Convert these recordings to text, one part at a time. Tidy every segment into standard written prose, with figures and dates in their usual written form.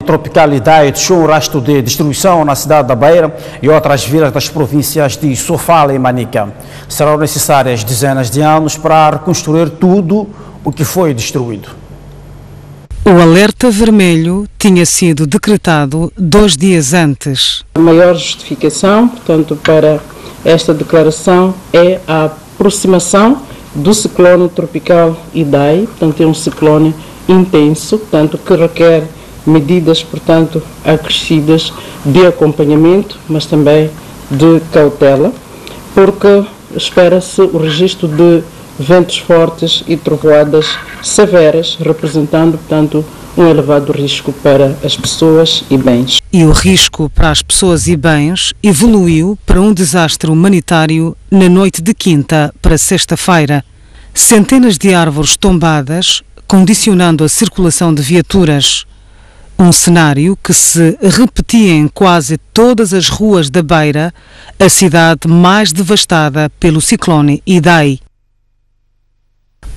tropical Idai deixou um rastro de destruição na cidade da Beira e outras vilas das províncias de Sofala e Manica. Serão necessárias dezenas de anos para reconstruir tudo o que foi destruído. O alerta vermelho tinha sido decretado 2 dias antes. A maior justificação, portanto, para esta declaração é a aproximação do ciclone tropical Idai, portanto, é um ciclone intenso, portanto, que requer medidas, portanto, acrescidas de acompanhamento, mas também de cautela, porque espera-se o registro de ventos fortes e trovoadas severas, representando, portanto, um elevado risco para as pessoas e bens. E o risco para as pessoas e bens evoluiu para um desastre humanitário na noite de quinta para sexta-feira. Centenas de árvores tombadas, condicionando a circulação de viaturas. Um cenário que se repetia em quase todas as ruas da Beira, a cidade mais devastada pelo ciclone Idai.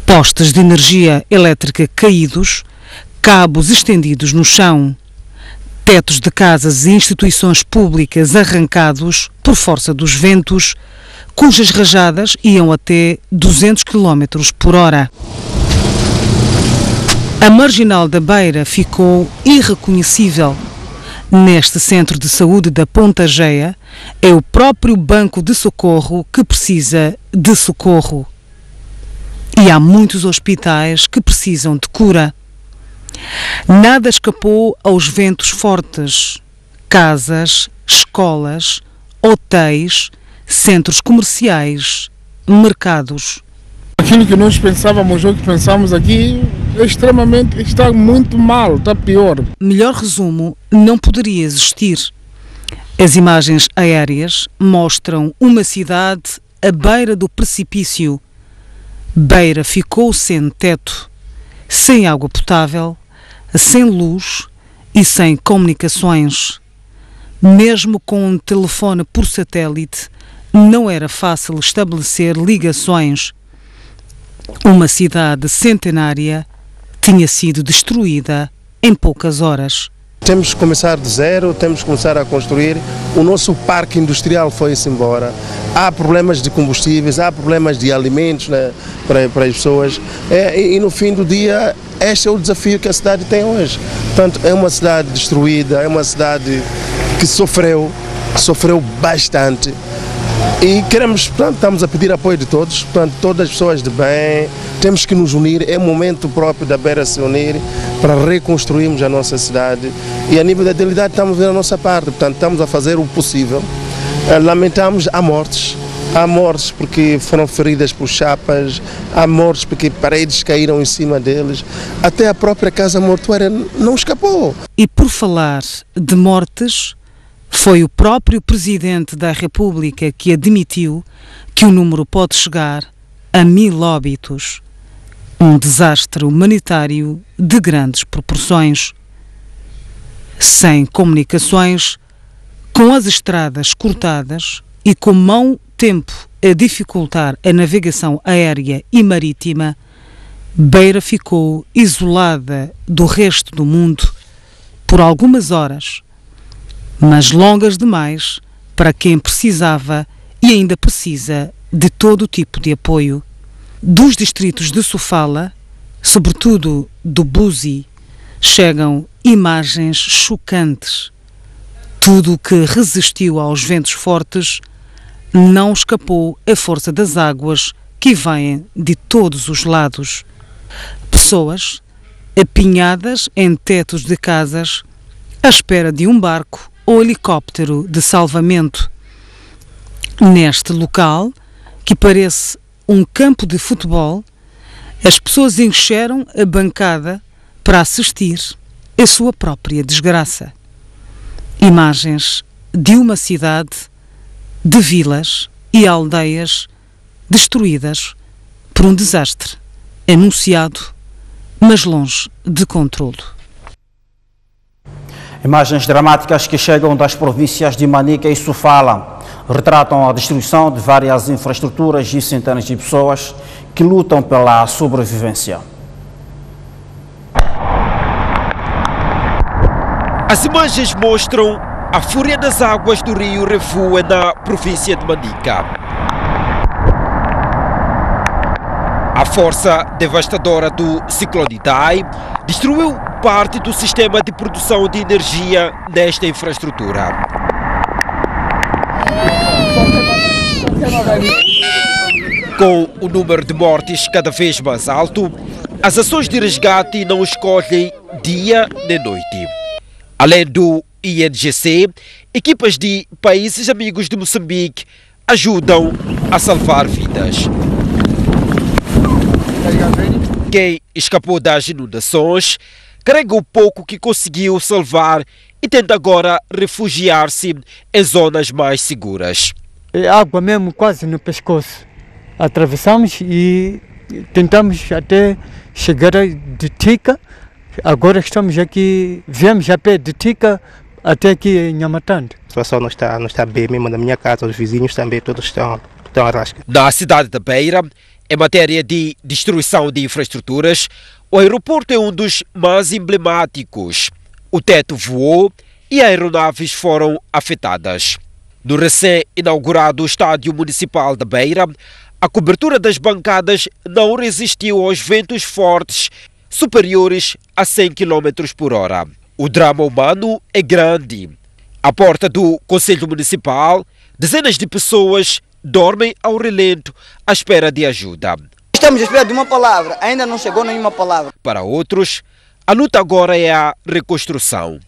Postes de energia elétrica caídos, cabos estendidos no chão, tetos de casas e instituições públicas arrancados por força dos ventos, cujas rajadas iam até 200 km por hora. A marginal da Beira ficou irreconhecível. Neste centro de saúde da Ponta Geia, é o próprio banco de socorro que precisa de socorro. E há muitos hospitais que precisam de cura. Nada escapou aos ventos fortes. Casas, escolas, hotéis, centros comerciais, mercados. Aquilo que nós pensávamos ou que pensamos aqui está muito mal, está pior. Melhor resumo não poderia existir. As imagens aéreas mostram uma cidade à beira do precipício. Beira ficou sem teto, sem água potável, sem luz e sem comunicações. Mesmo com um telefone por satélite, não era fácil estabelecer ligações. Uma cidade centenária tinha sido destruída em poucas horas. Temos que começar de zero, temos que começar a construir. O nosso parque industrial foi-se embora. Há problemas de combustíveis, há problemas de alimentos, né, para as pessoas. E no fim do dia, este é o desafio que a cidade tem hoje. Portanto, é uma cidade destruída, é uma cidade que sofreu bastante. E queremos, portanto, estamos a pedir apoio de todos, portanto, todas as pessoas de bem, temos que nos unir, é o momento próprio da Beira se unir para reconstruirmos a nossa cidade e a nível da realidade estamos a ver a nossa parte, portanto, estamos a fazer o possível. Lamentamos, há mortes porque foram feridas por chapas, há mortes porque paredes caíram em cima deles, até a própria casa mortuária não escapou. E por falar de mortes, foi o próprio Presidente da República que admitiu que o número pode chegar a 1000 óbitos. Um desastre humanitário de grandes proporções. Sem comunicações, com as estradas cortadas e com mau tempo a dificultar a navegação aérea e marítima, Beira ficou isolada do resto do mundo por algumas horas, mas longas demais para quem precisava e ainda precisa de todo tipo de apoio. Dos distritos de Sofala, sobretudo do Buzi, chegam imagens chocantes. Tudo o que resistiu aos ventos fortes não escapou à força das águas que vêm de todos os lados. Pessoas apinhadas em tetos de casas à espera de um barco ou helicóptero de salvamento. Neste local, que parece um campo de futebol, as pessoas encheram a bancada para assistir à sua própria desgraça. Imagens de uma cidade, de vilas e aldeias destruídas por um desastre anunciado, mas longe de controlo. Imagens dramáticas que chegam das províncias de Manica e Sofala retratam a destruição de várias infraestruturas e centenas de pessoas que lutam pela sobrevivência. As imagens mostram a fúria das águas do rio Refue na província de Manica. A força devastadora do ciclone Idai destruiu parte do sistema de produção de energia nesta infraestrutura. Com o número de mortes cada vez mais alto, as ações de resgate não escolhem dia nem noite. Além do INGC, equipas de países amigos de Moçambique ajudam a salvar vidas. Quem escapou das inundações carrega o pouco que conseguiu salvar e tenta agora refugiar-se em zonas mais seguras. É água mesmo quase no pescoço. Atravessamos e tentamos até chegar de Tica. Agora estamos aqui, viemos a pé de Tica até aqui em Nhamatande. A situação não está bem, mesmo na minha casa, os vizinhos também todos estão a rasca. Na cidade da Beira, em matéria de destruição de infraestruturas, o aeroporto é um dos mais emblemáticos. O teto voou e aeronaves foram afetadas. No recém-inaugurado estádio municipal da Beira, a cobertura das bancadas não resistiu aos ventos fortes superiores a 100 km por hora. O drama humano é grande. À porta do Conselho Municipal, dezenas de pessoas dormem ao relento à espera de ajuda. Estamos à espera de uma palavra, ainda não chegou nenhuma palavra. Para outros, a luta agora é a reconstrução.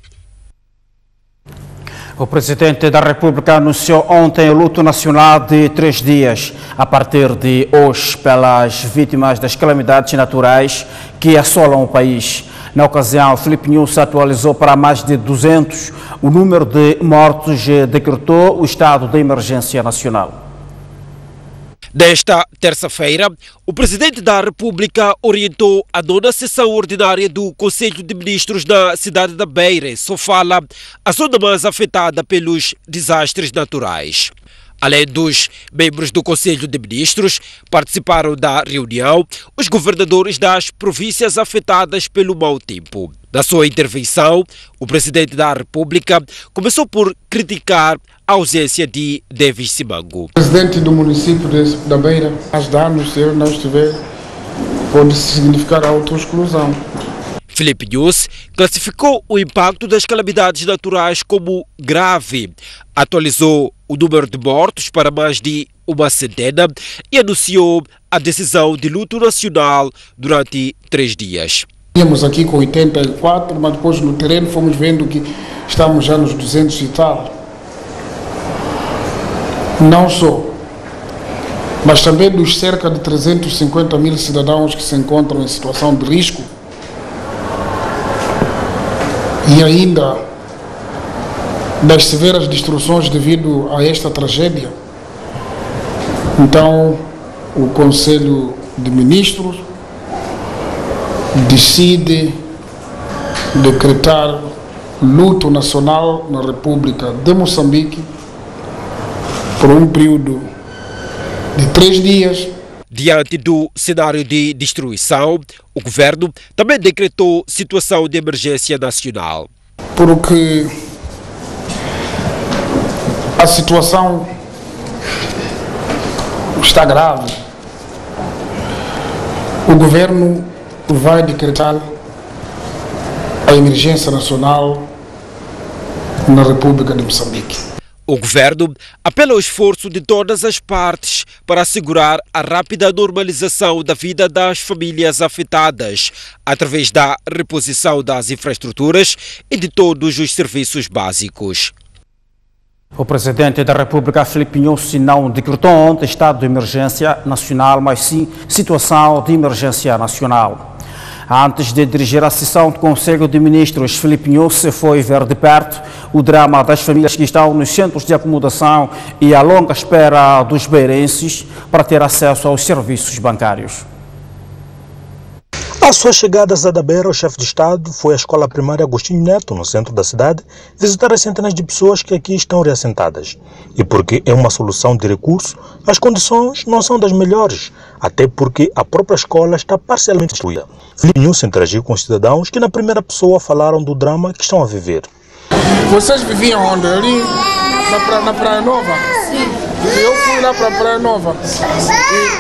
O presidente da República anunciou ontem o luto nacional de 3 dias, a partir de hoje, pelas vítimas das calamidades naturais que assolam o país. Na ocasião, Filipe Nunes atualizou para mais de 200 o número de mortos e decretou o estado de emergência nacional. Nesta terça-feira, o presidente da República orientou a 9ª sessão ordinária do Conselho de Ministros na cidade da Beira, Sofala, a zona mais afetada pelos desastres naturais. Além dos membros do Conselho de Ministros, participaram da reunião os governadores das províncias afetadas pelo mau tempo. Na sua intervenção, o presidente da República começou por criticar a ausência de Davis Simango. O presidente do município da Beira, as danos, se ele não estiver, pode significar autoexclusão. Filipe Nunes classificou o impacto das calamidades naturais como grave, atualizou o número de mortos para mais de 100 e anunciou a decisão de luto nacional durante 3 dias. Íamos aqui com 84, mas depois no terreno fomos vendo que estamos já nos 200 e tal. Não só, mas também dos cerca de 350 mil cidadãos que se encontram em situação de risco e ainda das severas destruições devido a esta tragédia. Então, o Conselho de Ministros decide decretar luto nacional na República de Moçambique por um período de 3 dias. Diante do cenário de destruição, o governo também decretou situação de emergência nacional. Porque a situação está grave. O governo vai decretar a emergência nacional na República de Moçambique. O governo apela ao esforço de todas as partes para assegurar a rápida normalização da vida das famílias afetadas, através da reposição das infraestruturas e de todos os serviços básicos. O presidente da República, Filipe Nunes, não decretou ontem estado de emergência nacional, mas sim situação de emergência nacional. Antes de dirigir a sessão do Conselho de Ministros, Filipe Nunes foi ver de perto o drama das famílias que estão nos centros de acomodação e a longa espera dos beirenses para ter acesso aos serviços bancários. À sua chegada a da Beira, o chefe de Estado foi à escola primária Agostinho Neto, no centro da cidade, visitar as centenas de pessoas que aqui estão reassentadas. E porque é uma solução de recurso, as condições não são das melhores, até porque a própria escola está parcialmente destruída. Filipe Nunes interagiu com os cidadãos que na primeira pessoa falaram do drama que estão a viver. Vocês viviam onde? Ali na Praia Nova? Sim. Eu fui lá para a Praia Nova.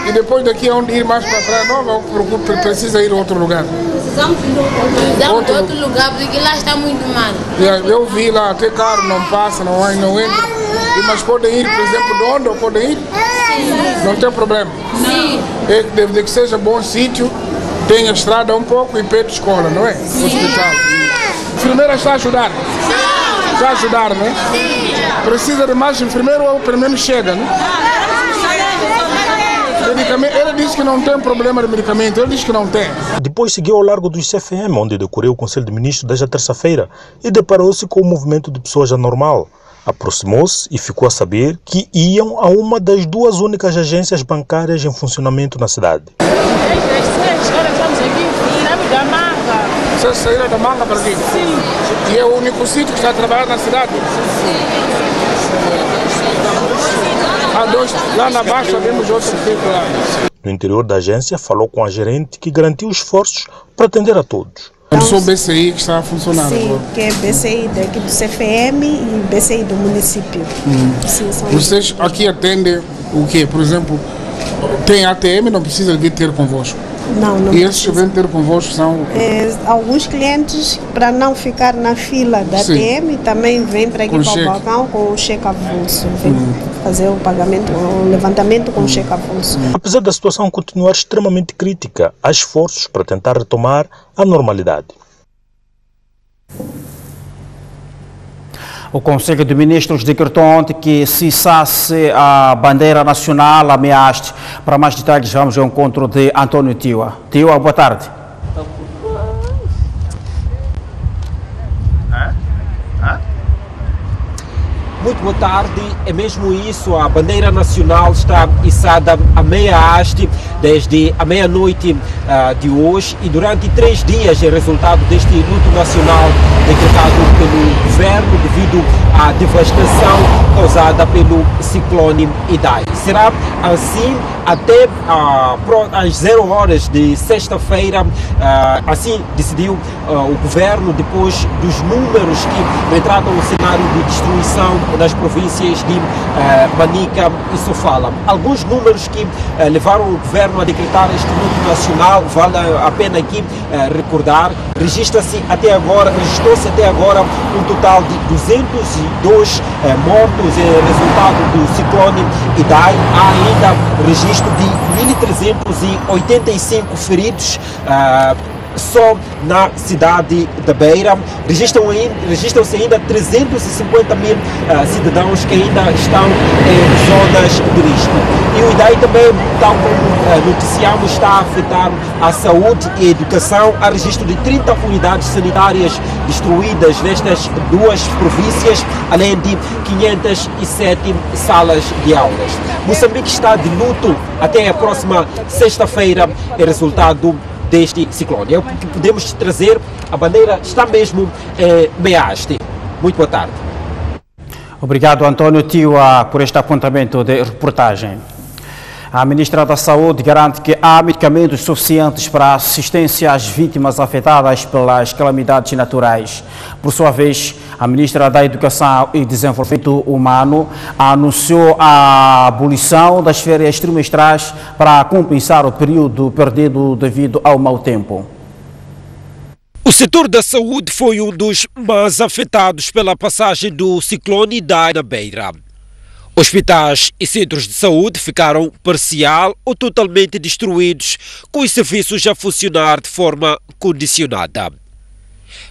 E depois daqui, onde ir mais para a Praia Nova, precisa ir a outro lugar. Precisamos de outro lugar, porque lá está muito mal. Eu vi lá, até carro não passa, não entra. Mas podem ir, por exemplo, de onde? Ou podem ir? Sim. Não tem problema? Sim. É que deve que seja bom sítio, tenha estrada um pouco e perto de escola, não é? Sim. Hospital. Enfermeira está a ajudar? Sim. Está a ajudar, não é? Sim. Precisa de mais enfermeiro ou pelo menos chega, não é? Ele disse que não tem problema de medicamento, ele disse que não tem. Depois seguiu ao largo dos CFM, onde decorreu o Conselho de Ministros desde a terça-feira e deparou-se com o movimento de pessoas anormal. Aproximou-se e ficou a saber que iam a uma das duas únicas agências bancárias em funcionamento na cidade. Vocês saíram da Manga para aqui? Sim. E é o único sítio que está a trabalhar na cidade? Sim. Há dois, lá na Baixa vemos outro sítio lá. No interior da agência, falou com a gerente que garantiu esforços para atender a todos. Eu sou o BCI que está a funcionar sim, agora. Que é BCI daqui do CFM e BCI do município. Sim, vocês aqui atendem o quê? Por exemplo, tem ATM, não precisa vir ter convosco? Não. E esses que vêm ter convosco são? Alguns clientes, para não ficar na fila da ATM, também vêm para aqui para o balcão com o cheque avulso. Vem fazer o pagamento, o levantamento com o cheque avulso. Apesar da situação continuar extremamente crítica, há esforços para tentar retomar a normalidade. O Conselho de Ministros decretou ontem que se içasse a bandeira nacional ameaçada. Para mais detalhes, vamos ao encontro de António Tiwa. Tiwa, boa tarde. Muito boa tarde, é mesmo isso, a bandeira nacional está içada a meia haste desde a meia-noite de hoje e durante 3 dias é resultado deste luto nacional decretado pelo governo devido à devastação causada pelo ciclone Idai. Será assim até às 0 horas de sexta-feira, assim decidiu o governo depois dos números que retratam o cenário de destruição das províncias de Manica e Sofala. Alguns números que levaram o governo a decretar este luto nacional, vale a pena aqui recordar, registrou-se até agora um total de 202 mortos resultado do ciclone Idai. Há ainda registro de 1.385 feridos só na cidade da Beira. Registram-se ainda 350 mil cidadãos que ainda estão em zonas de risco. E o Idai também, tal como noticiamos, está a afetar a saúde e a educação. Há registro de 30 unidades sanitárias destruídas nestas duas províncias, além de 507 salas de aulas. Moçambique está de luto até a próxima sexta-feira, é resultado deste ciclone. É o que podemos trazer. A bandeira está mesmo meia haste. Muito boa tarde. Obrigado, António Tiwa, por este apontamento de reportagem. A Ministra da Saúde garante que há medicamentos suficientes para assistência às vítimas afetadas pelas calamidades naturais. Por sua vez, a Ministra da Educação e Desenvolvimento Humano anunciou a abolição das férias trimestrais para compensar o período perdido devido ao mau tempo. O setor da saúde foi um dos mais afetados pela passagem do ciclone Idai na Beira. Hospitais e centros de saúde ficaram parcial ou totalmente destruídos, com os serviços a funcionar de forma condicionada.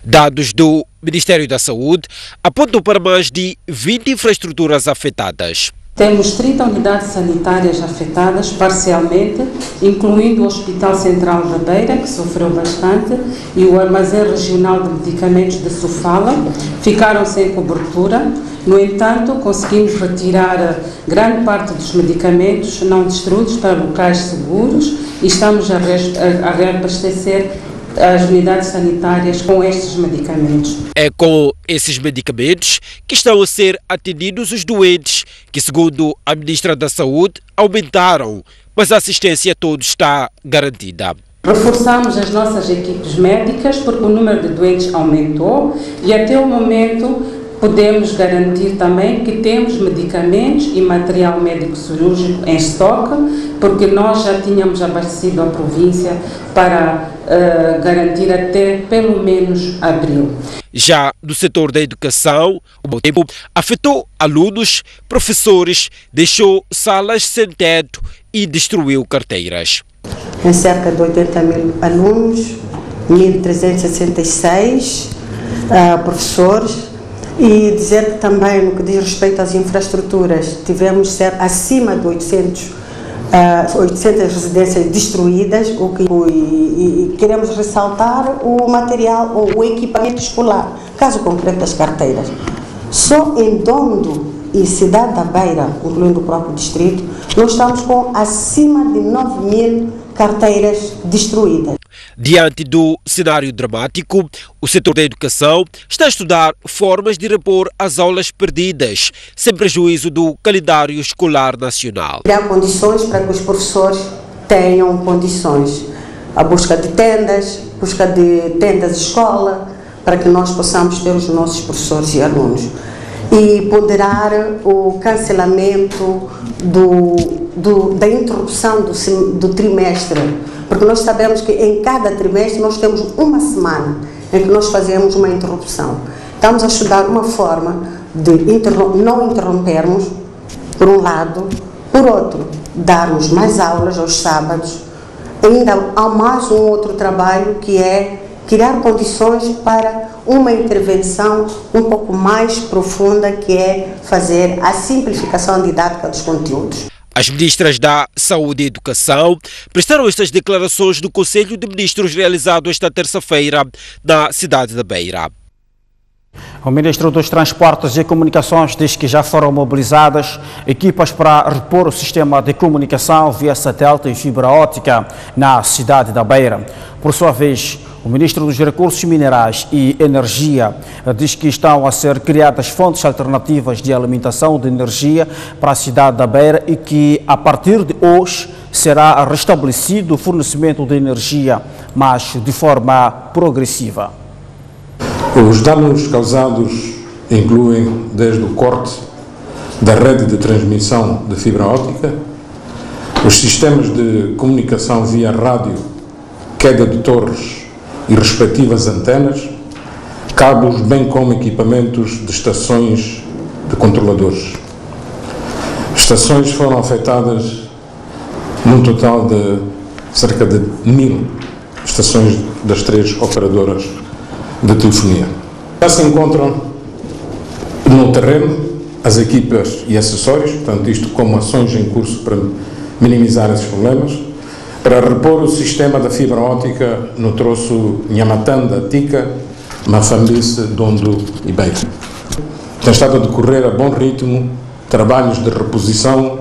Dados do Ministério da Saúde apontam para mais de 20 infraestruturas afetadas. Temos 30 unidades sanitárias afetadas parcialmente, incluindo o Hospital Central da Beira, que sofreu bastante, e o Armazém Regional de Medicamentos de Sofala, ficaram sem cobertura. No entanto, conseguimos retirar grande parte dos medicamentos não destruídos para locais seguros e estamos a reabastecer as unidades sanitárias com estes medicamentos. É com esses medicamentos que estão a ser atendidos os doentes, que, segundo a Ministra da Saúde, aumentaram, mas a assistência a todos está garantida. Reforçamos as nossas equipes médicas porque o número de doentes aumentou e até o momento podemos garantir também que temos medicamentos e material médico cirúrgico em estoque, porque nós já tínhamos abastecido a província para garantir até pelo menos abril. Já no setor da educação, o mau tempo afetou alunos, professores, deixou salas sem teto e destruiu carteiras. Em cerca de 80 mil alunos, 1.366 professores, e dizer que também no que diz respeito às infraestruturas, tivemos acima de 800 residências destruídas, e queremos ressaltar o material, o equipamento escolar, caso concreto das carteiras. Só em Dondo e Cidade da Beira, incluindo o próprio distrito, nós estamos com acima de 9.000 carteiras destruídas. Diante do cenário dramático, o setor da educação está a estudar formas de repor as aulas perdidas, sem prejuízo do calendário escolar nacional. Criar condições para que os professores tenham condições. A busca de tendas escola, para que nós possamos ter os nossos professores e alunos. E ponderar o cancelamento da interrupção do trimestre, porque nós sabemos que em cada trimestre nós temos uma semana em que nós fazemos uma interrupção. Estamos a estudar uma forma de não interrompermos, por um lado, por outro, darmos mais aulas aos sábados. Ainda há mais um outro trabalho que é criar condições para uma intervenção um pouco mais profunda, que é fazer a simplificação didática dos conteúdos. As ministras da Saúde e Educação prestaram estas declarações no Conselho de Ministros realizado esta terça-feira na cidade da Beira. O Ministro dos Transportes e Comunicações diz que já foram mobilizadas equipas para repor o sistema de comunicação via satélite e fibra óptica na cidade da Beira. Por sua vez, o Ministro dos Recursos Minerais e Energia diz que estão a ser criadas fontes alternativas de alimentação de energia para a cidade da Beira e que, a partir de hoje, será restabelecido o fornecimento de energia, mas de forma progressiva. Os danos causados incluem desde o corte da rede de transmissão de fibra óptica, os sistemas de comunicação via rádio, queda de torres e respectivas antenas, cabos, bem como equipamentos de estações de controladores. Estações foram afetadas num total de cerca de 1.000 estações das 3 operadoras de telefonia. Já se encontram no terreno as equipas e acessórios, portanto isto como ações em curso para minimizar esses problemas, para repor o sistema da fibra óptica no troço Nhamatanda, Tica, Mafambice, Dondo e Beira. Tem estado a decorrer a bom ritmo trabalhos de reposição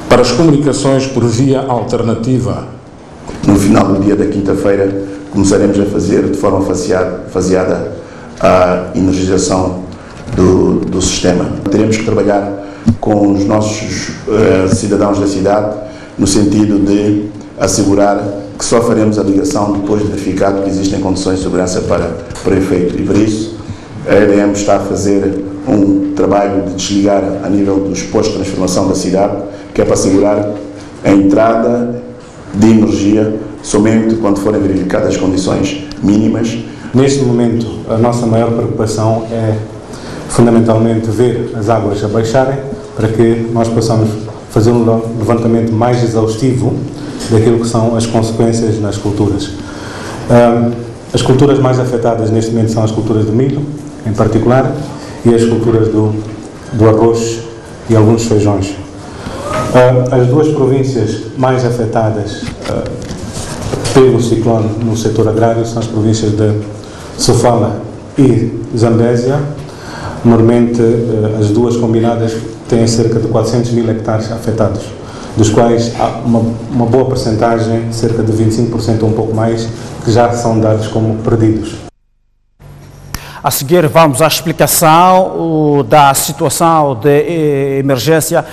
para as comunicações por via alternativa. No final do dia da quinta-feira começaremos a fazer de forma faseada a energização do sistema. Teremos que trabalhar com os nossos cidadãos da cidade no sentido de assegurar que só faremos a ligação depois de verificado que existem condições de segurança para efeito. E por isso a EDM está a fazer um trabalho de desligar a nível dos postos de transformação da cidade, que é para assegurar a entrada de energia somente quando forem verificadas as condições mínimas. Neste momento, a nossa maior preocupação é fundamentalmente ver as águas a baixarem para que nós possamos fazer um levantamento mais exaustivo daquilo que são as consequências nas culturas. As culturas mais afetadas neste momento são as culturas de milho, em particular, e as culturas do arroz e alguns feijões. As duas províncias mais afetadas pelo ciclone no setor agrário são as províncias de Sofala e Zambésia. Normalmente, as duas combinadas têm cerca de 400 mil hectares afetados, dos quais há uma boa percentagem, cerca de 25% ou um pouco mais, que já são dados como perdidos. A seguir vamos à explicação da situação de emergência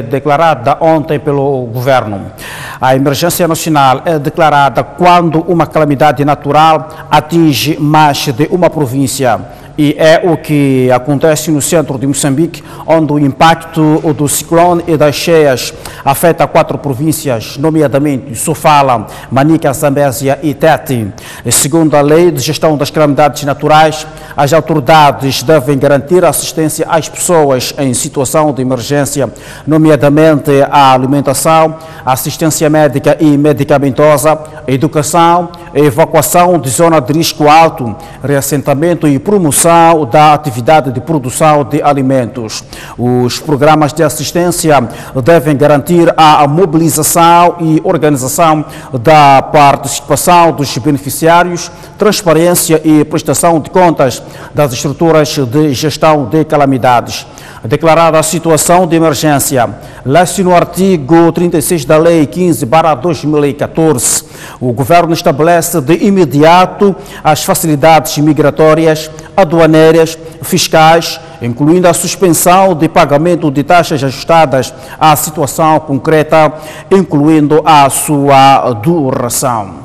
declarada ontem pelo governo. A emergência nacional é declarada quando uma calamidade natural atinge mais de uma província. E é o que acontece no centro de Moçambique, onde o impacto do ciclone e das cheias afeta 4 províncias, nomeadamente Sofala, Manica, Zambésia e Tete. Segundo a Lei de Gestão das Calamidades Naturais, as autoridades devem garantir assistência às pessoas em situação de emergência, nomeadamente a alimentação, assistência médica e medicamentosa, educação, evacuação de zona de risco alto, reassentamento e promoção da atividade de produção de alimentos. Os programas de assistência devem garantir a mobilização e organização da participação dos beneficiários, transparência e prestação de contas das estruturas de gestão de calamidades. Declarada a situação de emergência, lê-se no artigo 36 da Lei 15/2014, o Governo estabelece de imediato as facilidades migratórias, aduaneiras, fiscais, incluindo a suspensão de pagamento de taxas ajustadas à situação concreta, incluindo a sua duração.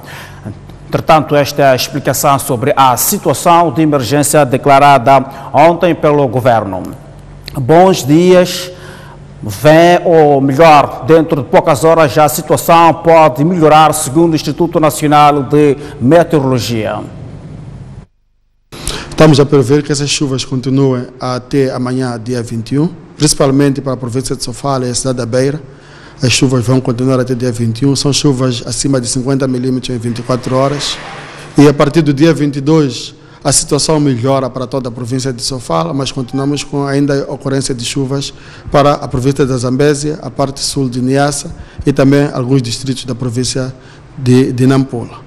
Entretanto, esta é a explicação sobre a situação de emergência declarada ontem pelo Governo. Bons dias. Vem, ou melhor, dentro de poucas horas a situação pode melhorar, segundo o Instituto Nacional de Meteorologia. Estamos a prever que essas chuvas continuem até amanhã, dia 21, principalmente para a província de Sofala e a cidade da Beira. As chuvas vão continuar até dia 21, são chuvas acima de 50 milímetros em 24 horas. E a partir do dia 22, a situação melhora para toda a província de Sofala, mas continuamos com ainda a ocorrência de chuvas para a província da Zambésia, a parte sul de Niassa e também alguns distritos da província de Nampula.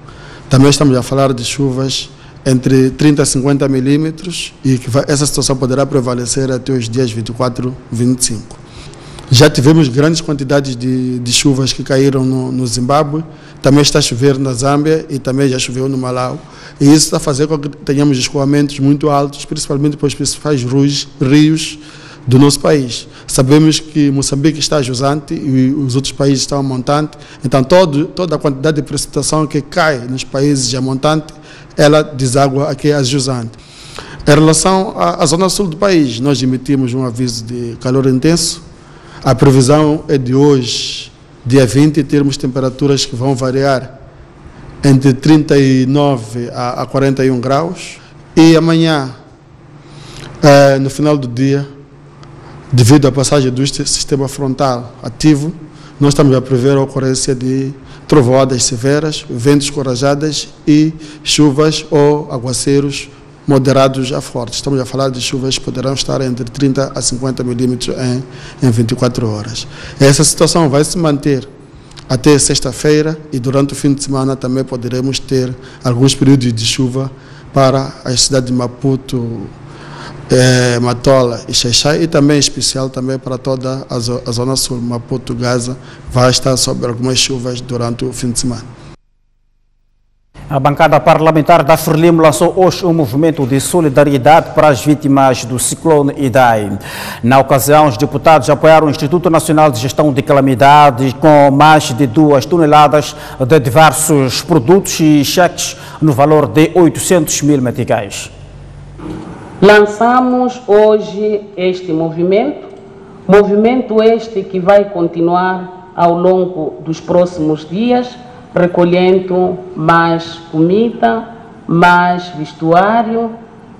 Também estamos a falar de chuvas entre 30 a 50 milímetros e que essa situação poderá prevalecer até os dias 24 e 25. Já tivemos grandes quantidades de chuvas que caíram no Zimbábue, também está a chover na Zâmbia e também já choveu no Malau. E isso está a fazer com que tenhamos escoamentos muito altos, principalmente para os principais rios do nosso país. Sabemos que Moçambique está a jusante e os outros países estão a montante, então toda a quantidade de precipitação que cai nos países a montante, ela deságua aqui a jusante. Em relação à zona sul do país, nós emitimos um aviso de calor intenso. A previsão é de hoje, dia 20, termos temperaturas que vão variar entre 39 a 41 graus. E amanhã, no final do dia, devido à passagem do sistema frontal ativo, nós estamos a prever a ocorrência de trovoadas severas, ventos com rajadas e chuvas ou aguaceiros moderados a fortes. Estamos a falar de chuvas que poderão estar entre 30 a 50 milímetros em 24 horas. Essa situação vai se manter até sexta-feira e durante o fim de semana também poderemos ter alguns períodos de chuva para as cidades de Maputo, Matola e Xaixai e também em especial também para toda a zona sul, Maputo, Gaza, vai estar sob algumas chuvas durante o fim de semana. A bancada parlamentar da Frelimo lançou hoje um movimento de solidariedade para as vítimas do ciclone Idai. Na ocasião, os deputados apoiaram o Instituto Nacional de Gestão de Calamidades com mais de 2 toneladas de diversos produtos e cheques no valor de 800 mil meticais. Lançamos hoje este movimento este que vai continuar ao longo dos próximos dias, recolhendo mais comida, mais vestuário,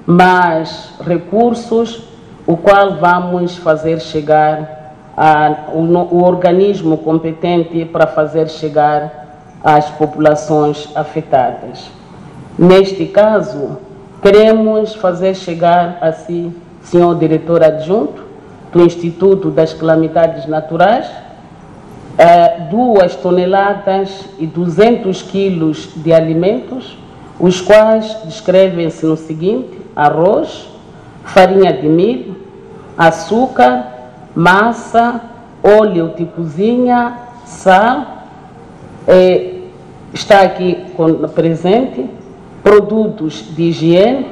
mais recursos, o qual vamos fazer chegar ao organismo competente para fazer chegar às populações afetadas. Neste caso, queremos fazer chegar a si, senhor diretor adjunto do Instituto das Calamidades Naturais, 2 toneladas e 200 quilos de alimentos, os quais descrevem-se no seguinte: arroz, farinha de milho, açúcar, massa, óleo de cozinha, sal, está aqui presente, produtos de higiene,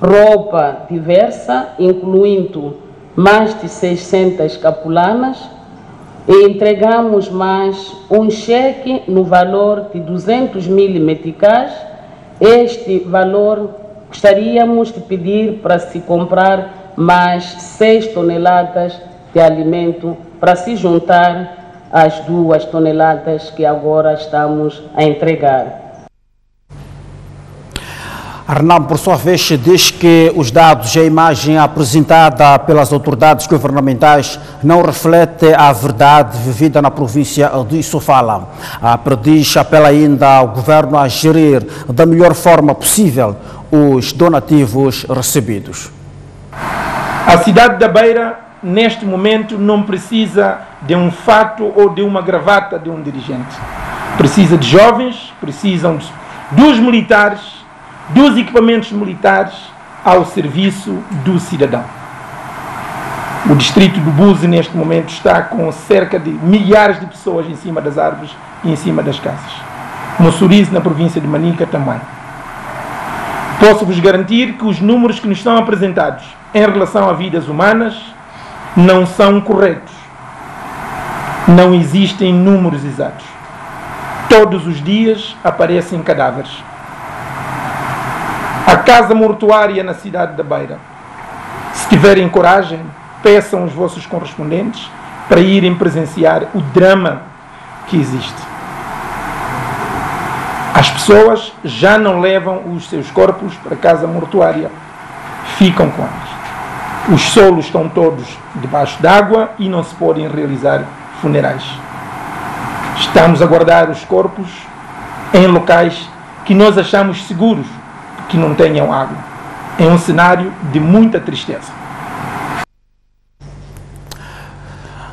roupa diversa, incluindo mais de 600 capulanas, e entregamos mais um cheque no valor de 200 mil meticais. Este valor gostaríamos de pedir para se comprar mais 6 toneladas de alimento para se juntar às 2 toneladas que agora estamos a entregar. Arnaldo, por sua vez, diz que os dados e a imagem apresentada pelas autoridades governamentais não refletem a verdade vivida na província de Sofala. A Perdiz apela ainda ao governo a gerir da melhor forma possível os donativos recebidos. A cidade da Beira, neste momento, não precisa de um fato ou de uma gravata de um dirigente. Precisa de jovens, precisam dos militares, dos equipamentos militares ao serviço do cidadão. O distrito do Buzi neste momento está com cerca de milhares de pessoas em cima das árvores e em cima das casas. Moçurize, na província de Manica, também. Posso-vos garantir que os números que nos são apresentados em relação a vidas humanas não são corretos. Não existem números exatos. Todos os dias aparecem cadáveres. A casa mortuária na cidade da Beira, se tiverem coragem, peçam os vossos correspondentes para irem presenciar o drama que existe. As pessoas já não levam os seus corpos para a casa mortuária, ficam com eles. Os solos estão todos debaixo d'água e não se podem realizar funerais. Estamos a guardar os corpos em locais que nós achamos seguros, que não tenham água. É um cenário de muita tristeza.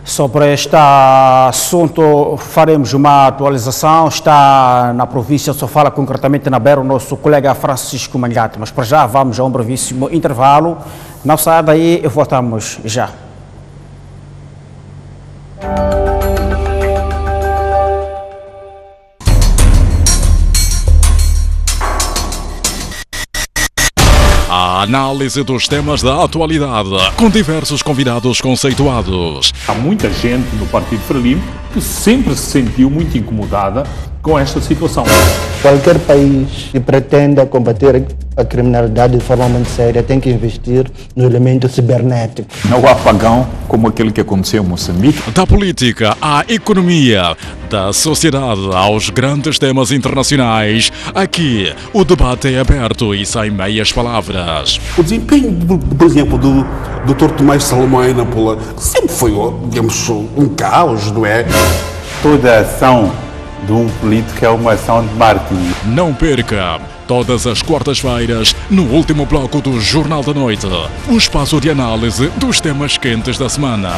Sobre este assunto faremos uma atualização. Está na província de Sofala, concretamente na Beira, o nosso colega Francisco Manhate. Mas para já vamos a um brevíssimo intervalo. Não saia daí e voltamos já. A análise dos temas da atualidade, com diversos convidados conceituados. Há muita gente no Partido Frelimo que sempre se sentiu muito incomodada com esta situação. Qualquer país que pretenda combater a criminalidade de forma muito séria tem que investir no elemento cibernético. Não há apagão como aquele que aconteceu em Moçambique. Da política à economia, da sociedade aos grandes temas internacionais, aqui o debate é aberto e sem meias palavras. O desempenho, por exemplo, do Dr. Tomás Salomão em Nampula sempre foi, digamos, um caos, não é? Toda ação de um político é uma ação de marketing. Não perca, todas as quartas-feiras, no último bloco do Jornal da Noite, um espaço de análise dos temas quentes da semana.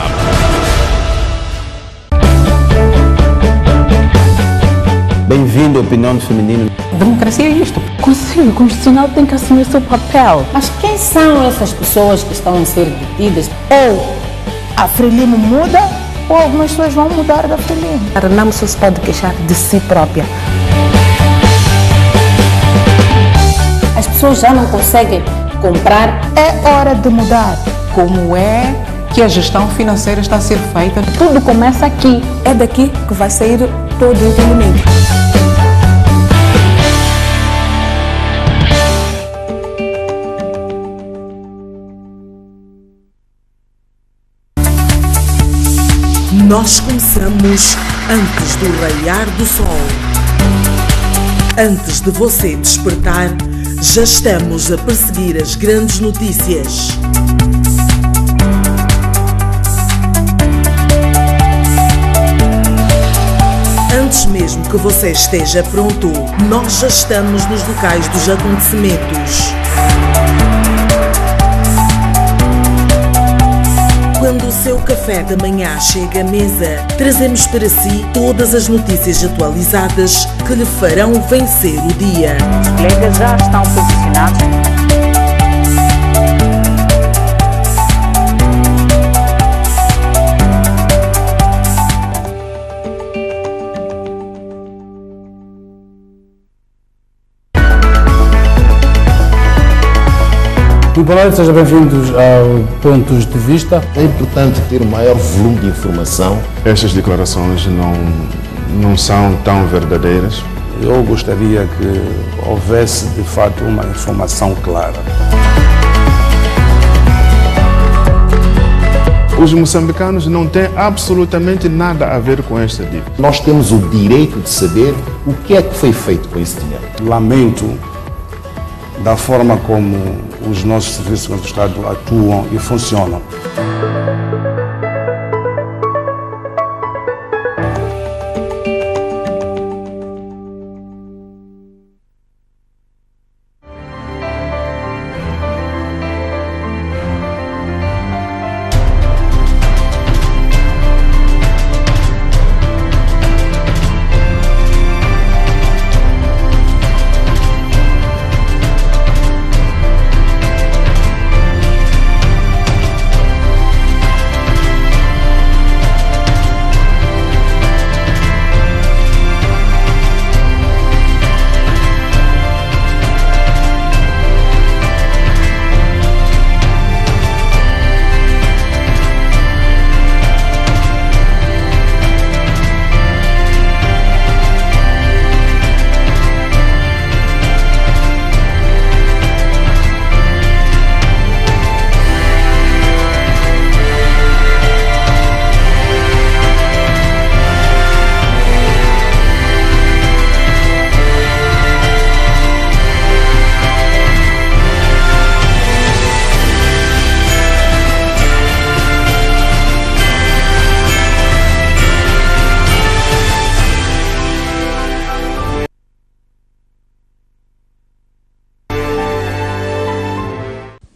Bem-vindo à opinião do feminino. Democracia é isto. O Conselho Constitucional tem que assumir o seu papel. Mas quem são essas pessoas que estão a ser detidas? Ou a Frelimo muda, ou algumas pessoas vão mudar da Frelimo. A Renamo só se pode queixar de si própria. As pessoas já não conseguem comprar. É hora de mudar. Como é que a gestão financeira está a ser feita? Tudo começa aqui. É daqui que vai sair todo o entendimento. Nós começamos antes do raiar do sol. Antes de você despertar, já estamos a perseguir as grandes notícias. Antes mesmo que você esteja pronto, nós já estamos nos locais dos acontecimentos. Quando o seu café da manhã chega à mesa, trazemos para si todas as notícias atualizadas que lhe farão vencer o dia. Os colegas já estão posicionados. boa noite, sejam bem-vindos ao Pontos de Vista. É importante ter um maior volume de informação. Estas declarações não são tão verdadeiras. Eu gostaria que houvesse, de fato, uma informação clara. Os moçambicanos não têm absolutamente nada a ver com esta dívida. Nós temos o direito de saber o que é que foi feito com esse dinheiro. Lamento da forma como os nossos serviços do Estado atuam e funcionam.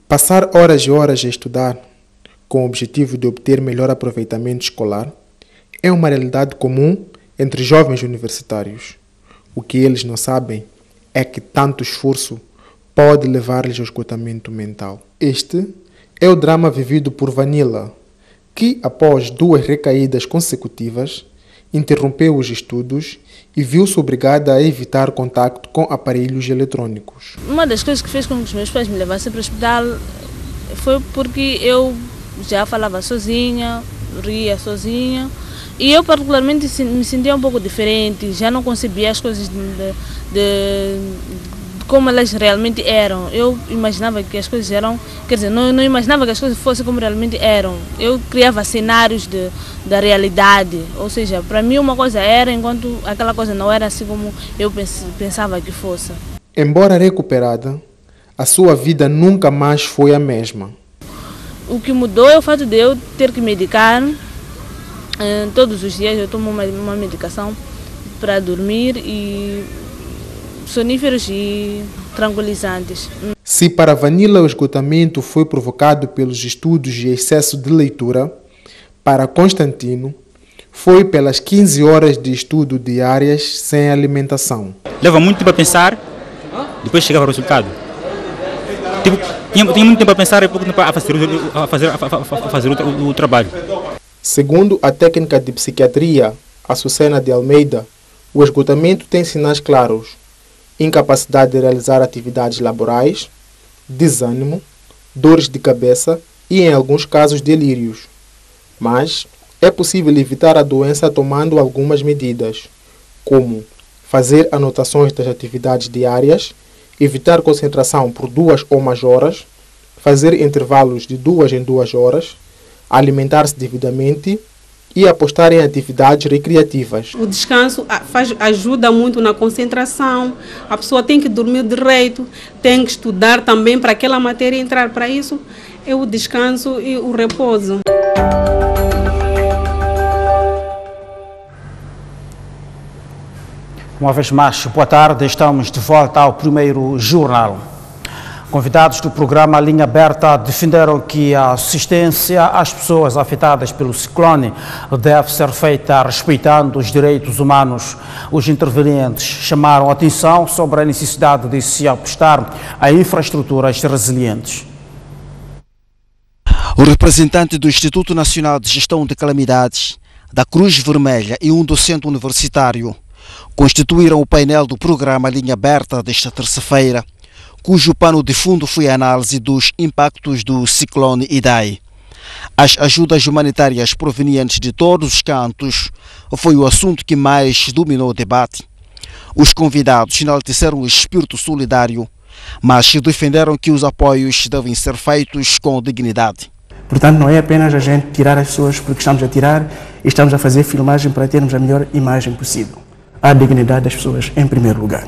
Passar horas e horas a estudar com o objetivo de obter melhor aproveitamento escolar é uma realidade comum entre jovens universitários. O que eles não sabem é que tanto esforço pode levar-lhes ao esgotamento mental. Este é o drama vivido por Vanilla, que após 2 recaídas consecutivas interrompeu os estudos e viu-se obrigada a evitar contacto com aparelhos eletrônicos. Uma das coisas que fez com que os meus pais me levassem para o hospital foi porque eu já falava sozinha, ria sozinha, e eu particularmente me sentia um pouco diferente, já não concebia as coisas de como elas realmente eram. Eu imaginava que as coisas eram, quer dizer, não imaginava que as coisas fossem como realmente eram. Eu criava cenários da realidade, ou seja, para mim uma coisa era, enquanto aquela coisa não era assim como eu pensava que fosse. Embora recuperada, a sua vida nunca mais foi a mesma. O que mudou é o fato de eu ter que medicar. Todos os dias eu tomo uma medicação para dormir e soníferos e tranquilizantes. Se para Vanilla o esgotamento foi provocado pelos estudos e excesso de leitura, para Constantino foi pelas 15 horas de estudo diárias sem alimentação. Leva muito tempo a pensar, depois chegava ao resultado. Tinha muito tempo a pensar e pouco tempo a fazer o trabalho. Segundo a técnica de psiquiatria Açucena de Almeida, o esgotamento tem sinais claros: incapacidade de realizar atividades laborais, desânimo, dores de cabeça e, em alguns casos, delírios. Mas é possível evitar a doença tomando algumas medidas, como fazer anotações das atividades diárias, evitar concentração por 2 ou mais horas, fazer intervalos de 2 em 2 horas, alimentar-se devidamente e apostar em atividades recreativas. O descanso ajuda muito na concentração, a pessoa tem que dormir direito, tem que estudar também para aquela matéria entrar. Para isso é o descanso e o repouso. Uma vez mais, boa tarde, estamos de volta ao primeiro jornal. Convidados do programa Linha Aberta defenderam que a assistência às pessoas afetadas pelo ciclone deve ser feita respeitando os direitos humanos. Os intervenientes chamaram a atenção sobre a necessidade de se apostar em infraestruturas resilientes. O representante do Instituto Nacional de Gestão de Calamidades, da Cruz Vermelha e um docente universitário constituíram o painel do programa Linha Aberta desta terça-feira, cujo pano de fundo foi a análise dos impactos do ciclone Idai. As ajudas humanitárias provenientes de todos os cantos foi o assunto que mais dominou o debate. Os convidados enalteceram o espírito solidário, mas defenderam que os apoios devem ser feitos com dignidade. Portanto, não é apenas a gente tirar as pessoas porque estamos a tirar e estamos a fazer filmagem para termos a melhor imagem possível. A dignidade das pessoas em primeiro lugar.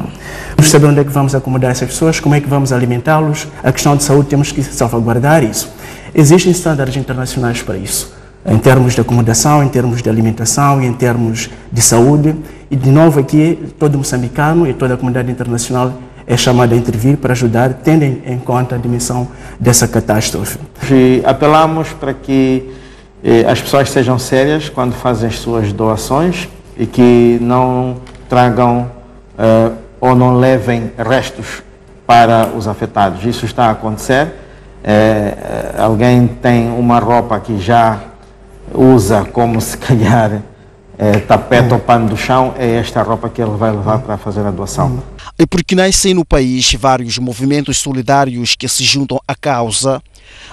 Vamos saber onde é que vamos acomodar essas pessoas, como é que vamos alimentá-los. A questão de saúde temos que salvaguardar isso. Existem estándares internacionais para isso, em termos de acomodação, em termos de alimentação e em termos de saúde. E de novo aqui, todo moçambicano e toda a comunidade internacional é chamada a intervir para ajudar, tendo em conta a dimensão dessa catástrofe. E apelamos para que as pessoas sejam sérias quando fazem as suas doações e que não tragam ou não levem restos para os afetados. Isso está a acontecer. Alguém tem uma roupa que já usa como se calhar tapete ou pano do chão, é esta roupa que ele vai levar para fazer a doação. E porque nascem no país vários movimentos solidários que se juntam à causa,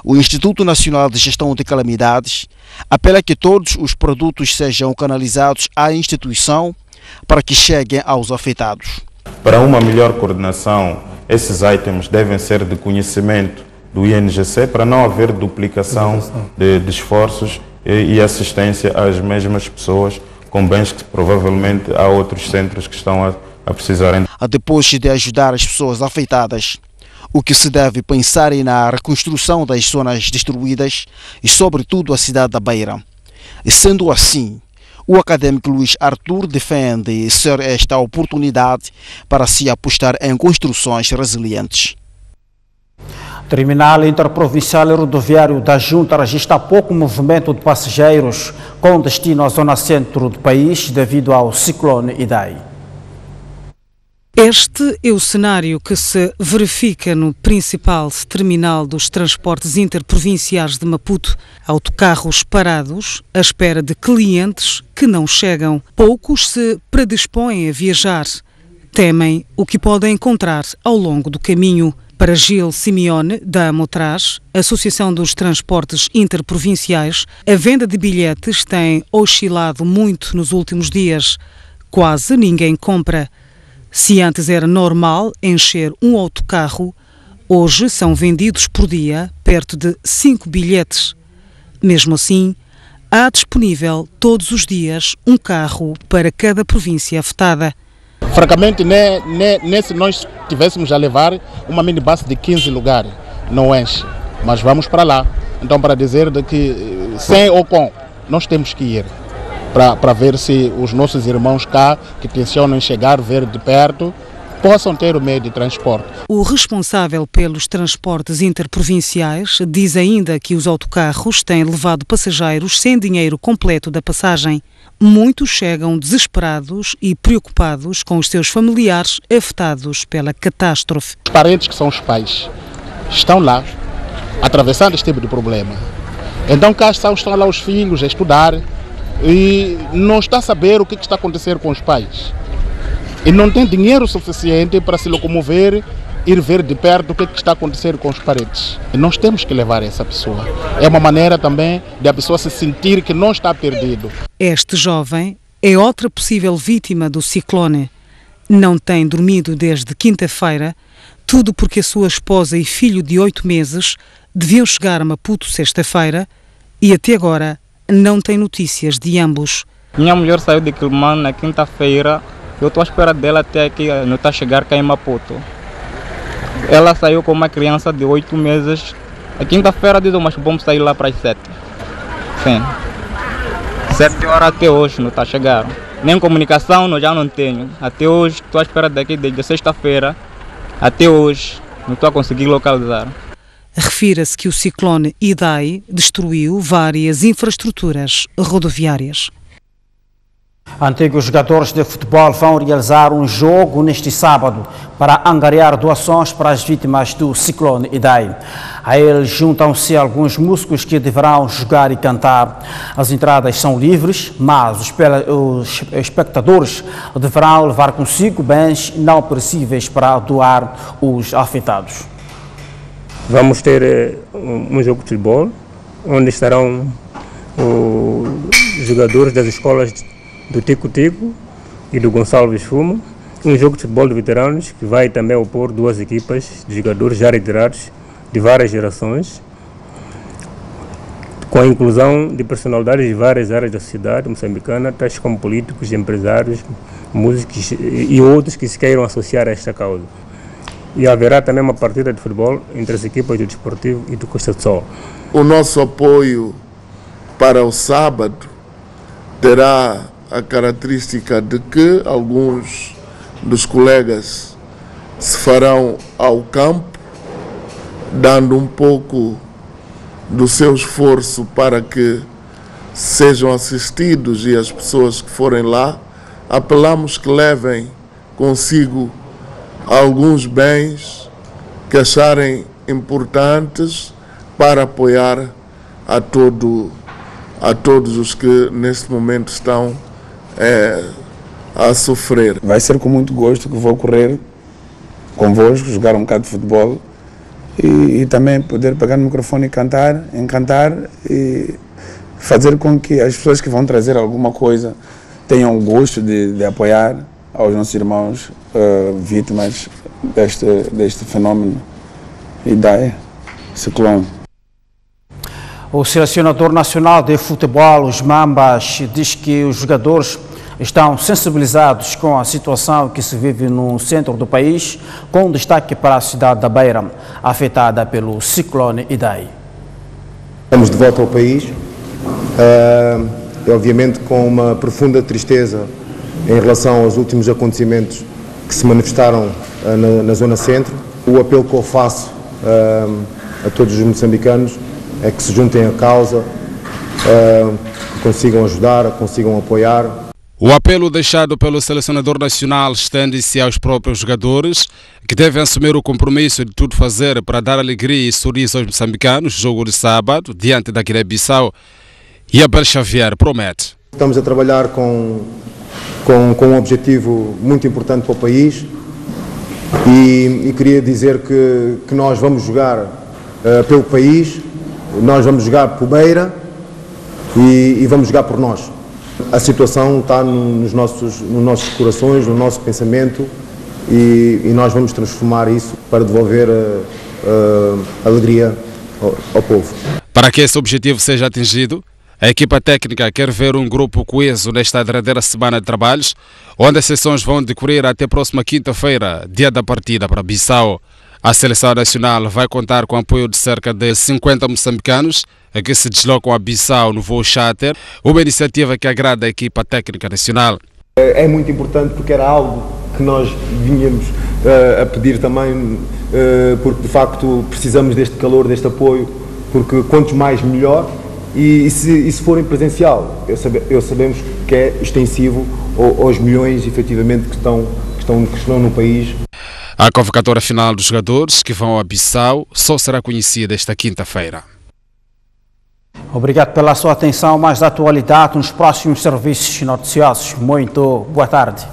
o Instituto Nacional de Gestão de Calamidades apela que todos os produtos sejam canalizados à instituição para que cheguem aos afetados. Para uma melhor coordenação, esses itens devem ser de conhecimento do INGC para não haver duplicação de esforços e assistência às mesmas pessoas com bens que provavelmente há outros centros que estão a precisarem. Depois de ajudar as pessoas afetadas, o que se deve pensar é na reconstrução das zonas destruídas e sobretudo a cidade da Beira. E sendo assim, o académico Luís Arthur defende ser esta a oportunidade para se apostar em construções resilientes. Terminal Interprovincial e Rodoviário da Junta registra pouco movimento de passageiros com destino à zona centro do país devido ao ciclone Idai. Este é o cenário que se verifica no principal terminal dos transportes interprovinciais de Maputo. Autocarros parados à espera de clientes que não chegam. Poucos se predispõem a viajar. Temem o que podem encontrar ao longo do caminho. Para Gil Simeone, da Amotraz, Associação dos Transportes Interprovinciais, a venda de bilhetes tem oscilado muito nos últimos dias. Quase ninguém compra. Se antes era normal encher um autocarro, hoje são vendidos por dia perto de 5 bilhetes. Mesmo assim, há disponível todos os dias um carro para cada província afetada. Francamente, nem se nós tivéssemos a levar uma minibus de 15 lugares, não enche, mas vamos para lá. Então, para dizer de que sem ou com, nós temos que ir para ver se os nossos irmãos cá, que tencionam chegar, ver de perto, possam ter o meio de transporte. O responsável pelos transportes interprovinciais diz ainda que os autocarros têm levado passageiros sem dinheiro completo da passagem. Muitos chegam desesperados e preocupados com os seus familiares afetados pela catástrofe. Os parentes, que são os pais, estão lá, atravessando este tipo de problema. Então cá estão lá os filhos a estudar e não está a saber o que está a acontecer com os pais. E não tem dinheiro suficiente para se locomover, ir ver de perto o que está a acontecer com os parentes. E nós temos que levar essa pessoa. É uma maneira também de a pessoa se sentir que não está perdido. Este jovem é outra possível vítima do ciclone. Não tem dormido desde quinta-feira, tudo porque a sua esposa e filho de 8 meses deviam chegar a Maputo sexta-feira e até agora não tem notícias de ambos. Minha mulher saiu de Quilomane na quinta-feira. Eu estou à espera dela até que não está a chegar cá em Maputo. Ela saiu com uma criança de 8 meses. A quinta-feira diz, mas vamos sair lá para as 7. Sim. 7 horas até hoje não está a chegar. Nem comunicação eu já não tenho. Até hoje estou à espera daqui desde sexta-feira. Até hoje não estou a conseguir localizar. Refira-se que o ciclone Idai destruiu várias infraestruturas rodoviárias. Antigos jogadores de futebol vão realizar um jogo neste sábado para angariar doações para as vítimas do ciclone Idai. A eles juntam-se alguns músicos que deverão jogar e cantar. As entradas são livres, mas os espectadores deverão levar consigo bens não perecíveis para doar os afetados. Vamos ter um jogo de futebol, onde estarão os jogadores das escolas do Tico-Tico e do Gonçalves Fumo. Um jogo de futebol de veteranos que vai também opor duas equipas de jogadores já retirados de várias gerações, com a inclusão de personalidades de várias áreas da sociedade moçambicana, tais como políticos, empresários, músicos e outros que se queiram associar a esta causa. E haverá também uma partida de futebol entre as equipas do Desportivo e do Costa do Sol. O nosso apoio para o sábado terá a característica de que alguns dos colegas se farão ao campo, dando um pouco do seu esforço para que sejam assistidos, e as pessoas que forem lá, apelamos que levem consigo alguns bens que acharem importantes para apoiar a todos os que neste momento estão a sofrer. Vai ser com muito gosto que vou correr convosco, jogar um bocado de futebol e também poder pegar no microfone e encantar e fazer com que as pessoas que vão trazer alguma coisa tenham o gosto de apoiar aos nossos irmãos vítimas deste fenômeno Idai, ciclone. O selecionador nacional de futebol, os Mambas, diz que os jogadores estão sensibilizados com a situação que se vive no centro do país, com destaque para a cidade da Beira, afetada pelo ciclone Idai. Estamos de volta ao país, obviamente com uma profunda tristeza em relação aos últimos acontecimentos que se manifestaram na zona centro. O apelo que eu faço a todos os moçambicanos é que se juntem à causa, que consigam ajudar, consigam apoiar. O apelo deixado pelo selecionador nacional estende-se aos próprios jogadores, que devem assumir o compromisso de tudo fazer para dar alegria e sorriso aos moçambicanos, jogo de sábado, diante da Guiné-Bissau. E Abel Xavier promete. Estamos a trabalhar com um objetivo muito importante para o país e queria dizer que nós vamos jogar pelo país. Nós vamos jogar por Beira e vamos jogar por nós. A situação está nos nossos corações, no nosso pensamento e nós vamos transformar isso para devolver alegria ao povo. Para que esse objetivo seja atingido, a equipa técnica quer ver um grupo coeso nesta derradeira semana de trabalhos, onde as sessões vão decorrer até a próxima quinta-feira, dia da partida para Bissau. A seleção nacional vai contar com o apoio de cerca de 50 moçambicanos que se deslocam a Bissau no voo charter, uma iniciativa que agrada a equipa técnica nacional. É muito importante porque era algo que nós vinhamos a pedir também, porque de facto precisamos deste calor, deste apoio, porque quanto mais melhor, e se for em presencial, sabemos que é extensivo aos milhões efetivamente que estão no país. A convocatória final dos jogadores que vão a Bissau só será conhecida esta quinta-feira. Obrigado pela sua atenção. Mais da atualidade nos próximos serviços noticiosos. Muito boa tarde.